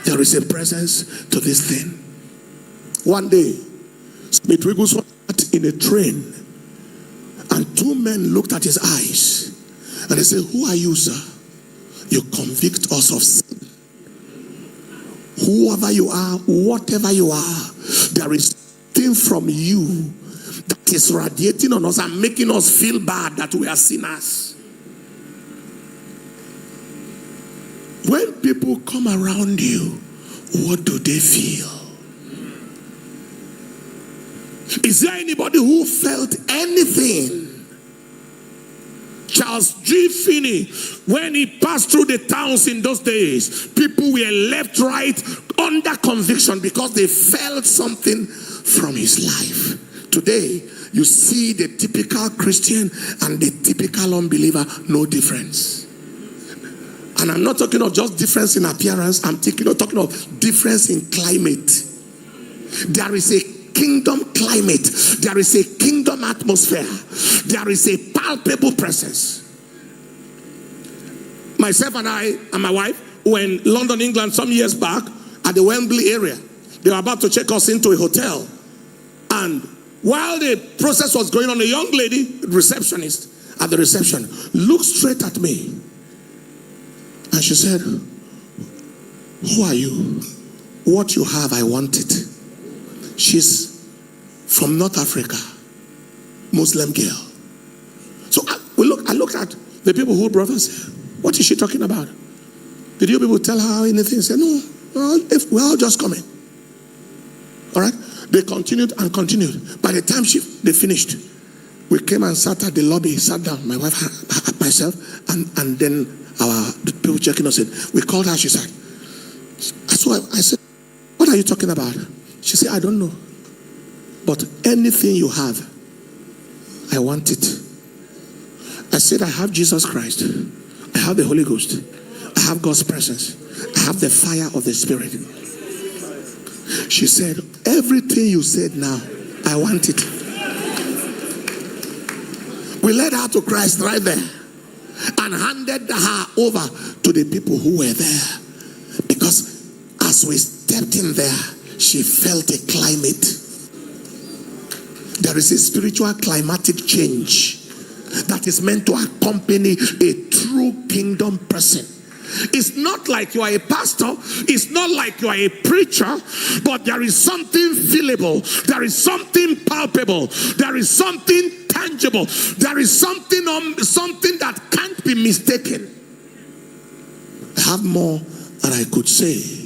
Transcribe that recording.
There is a presence to this thing. One day, Smith Wigglesworth sat in a train, and two men looked at his eyes, and they said, "Who are you, sir? You convict us of sin. Whoever you are, whatever you are, there is thing from you that is radiating on us and making us feel bad that we are sinners." When people come around you, what do they feel? Is there anybody who felt anything? Charles G. Finney, when he passed through the towns in those days, people were left, right, under conviction because they felt something from his life. Today, you see the typical Christian and the typical unbeliever, no difference. And I'm not talking of just difference in appearance, I'm talking of difference in climate. There is a kingdom climate, there is a kingdom atmosphere, there is a palpable presence. Myself and I and my wife were in London, England some years back at the Wembley area. They were about to check us into a hotel, and while the process was going on, a young lady, receptionist at the reception, looked straight at me and she said, "Who are you? What you have, I want it." She's from North Africa, Muslim girl. So I looked at the people who brought us. What is she talking about? Did you people tell her anything? She said, "No, if we're all just coming." All right. They continued and continued. By the time they finished, we came and sat at the lobby, sat down, my wife, myself, and then the people checking us in. We called her, she said, I said, "What are you talking about?" She said, "I don't know. But anything you have, I want it." I said, "I have Jesus Christ. I have the Holy Ghost. I have God's presence. I have the fire of the Spirit." She said, "Everything you said now, I want it." We led her to Christ right there and handed her over to the people who were there. Because as we stepped in there, she felt a climate. There is a spiritual climatic change that is meant to accompany a true kingdom person. It's not like you are a pastor, it's not like you are a preacher, but there is something feelable, there is something palpable, there is something tangible, there is something that can't be mistaken. I have more that I could say,